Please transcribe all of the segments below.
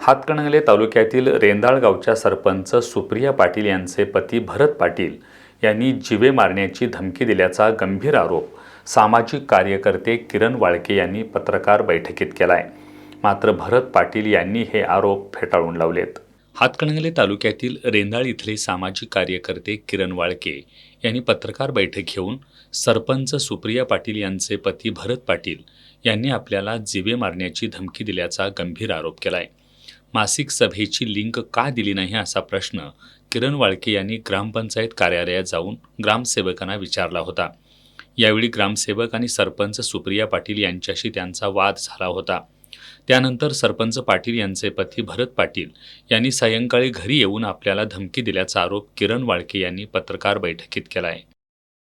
हातकणंगले तालुक्यातील रेंदाळ गावच्या सरपंच सुप्रिया पाटील यांचे पती भरत पाटील यांनी जीवे मारण्याची धमकी दिल्याचा गंभीर आरोप सामाजिक कार्यकर्ते किरण वाळके यांनी पत्रकार बैठकीत केलाय। मात्र भरत पाटील यांनी हे आरोप फेटाळून लावलेत। हातकणंगले तालुक्यातील रेंदाळ इथले सामाजिक कार्यकर्ते किरण वाळके यांनी पत्रकार बैठक घेऊन सरपंच सुप्रिया पाटील यांचे पती भरत पाटील यांनी आपल्याला जीवे मारण्याची धमकी दिल्याचा गंभीर आरोप केलाय। मासिक सभेची लिंक का दिली नाही असा प्रश्न किरण वाळके यांनी ग्रामपंचायत कार्यालयात जाऊन ग्रामसेवकांना विचारला होता। यावेळी ग्रामसेवक आणि सरपंच सुप्रिया पाटील यांच्याशी त्यांचा वाद झाला होता। त्यानंतर सरपंच पाटील यांचे पती भरत पाटील यांनी सायंकाळी घरी येऊन आपल्याला धमकी दिल्याचा आरोप किरण वाळके यांनी पत्रकार बैठकीत केलाय।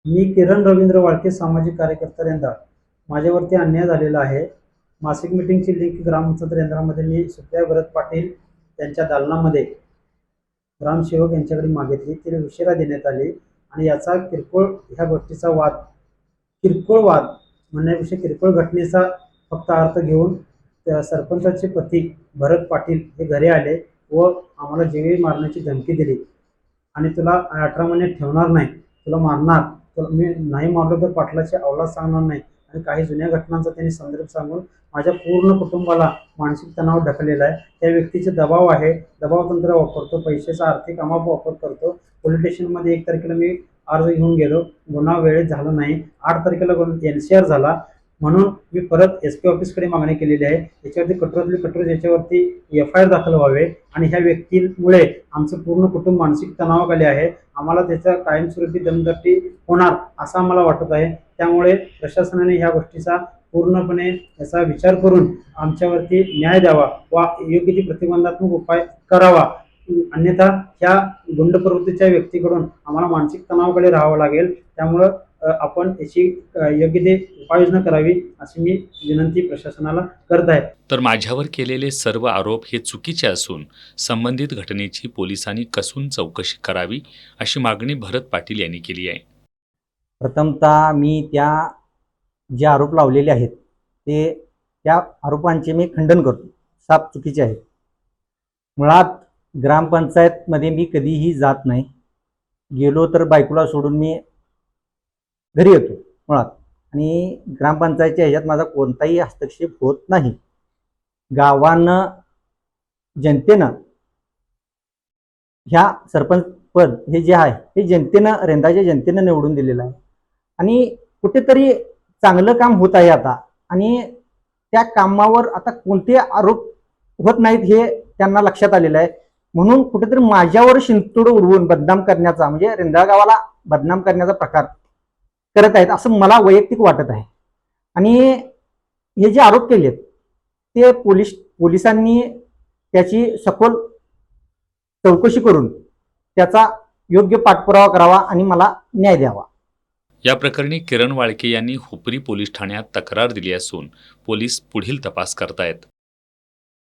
मी किरण रवींद्र वाळके, सामाजिक कार्यकर्ता रेंदाळ। माझ्यावरती अन्याय झालेला आहे। मासिक मीटिंगची लिंक ग्रामपंचायत रेंदाळमध्ये मी सुप्रिया भरत पाटील यांच्या दालनामध्ये ग्रामसेवक यांच्याकडे मागितली, ती उशिरा देण्यात आली आणि याचा ह्या गोष्टीचा किरकोळ वाद म्हणण्यापेक्षा किरकोळ घटनेचा फक्त अर्थ घेऊन सरपंचाचे पती भरत पाटील हे घरी आले व आम्हाला जीवे मारण्याची धमकी दिली आणि तुला 18 महिने ठेवणार नाही, तुला मारणार, तुला मी नाही मारलो तर पाटलाची अवलाद सांगणार नाही आणि काही जुन्या घटनांचा त्यांनी संदर्भ सांगून माझ्या पूर्ण कुटुंबाला मानसिक तणाव ढकललेला आहे। त्या व्यक्तीचे दबाव आहे, दबाव तंत्र वापरतो, पैशाचा आर्थिक अमाप वापर करतो। पोलीस स्टेशनमध्ये 1 तारखेला मी अर्ज घेऊन गेलो, गुन्हा वेळेत झाला नाही। 8 तारखेला NCR झाला, म्हणून मी परत SP ऑफिसकडे मागणी केलेली आहे। याच्यावरती कठोरातली कठोर याच्यावरती FIR दाखल व्हावे आणि ह्या व्यक्तीमुळे आमचं पूर्ण कुटुंब मानसिक तणावाखाली आहे। आम्हाला त्याचा कायमस्वरूपी दमदाटी होणार असं आम्हाला वाटत आहे। त्यामुळे प्रशासनाने ह्या गोष्टीचा पूर्णपणे याचा विचार करून आमच्यावरती न्याय द्यावा व योग्य ती प्रतिबंधात्मक उपाय करावा, अन्यथा ह्या गुंड प्रवृत्तीच्या व्यक्तीकडून आम्हाला मानसिक तणावाखाली राहावं लागेल। त्यामुळं आपण याची योग्य ते उपाययोजना करावी अशी मी विनंती प्रशासनाला करत आहे। तर माझ्यावर केलेले सर्व आरोप हे चुकीचे असून संबंधित घटनेची पोलिसांनी कसून चौकशी करावी अशी मागणी भरत पाटील यांनी केली आहे। प्रथमतः मी जे आरोप लावलेले आहेत त्या आरोपांचे मी खंडन करतो, साफ चुकीचे आहेत। मुळात ग्रामपंचायतमध्ये मी कधीही जात नाही, गेलो तर बायकोला सोडून मी घरी येतो मुळात, आणि ग्रामपंचायतच्या ह्याच्यात माझा कोणताही हस्तक्षेप होत नाही। गावानं जनतेनं ह्या सरपंच पद हे जे आहे हे जनतेनं, रेंदाळच्या जनतेनं निवडून दिलेलं आहे आणि कुठेतरी चांगलं काम होत आहे आता, आणि त्या कामावर आता कोणते आरोप होत नाहीत हे त्यांना लक्षात आलेलं आहे। म्हणून कुठेतरी माझ्यावर शिंतोड उडवून बदनाम करण्याचा, म्हणजे रेंदाळ गावाला बदनाम करण्याचा प्रकार करत आहेत असं मला वैयक्तिक वाटत आहे। आणि हे जे आरोप केलेत ते पोलिसांनी त्याची सखोल चौकशी करून त्याचा योग्य पाठपुरावा करावा आणि मला न्याय द्यावा। या प्रकरणी किरण वाळके यांनी हुपरी पोलीस ठाण्यात तक्रार दिली असून पोलीस पुढील तपास करतायत।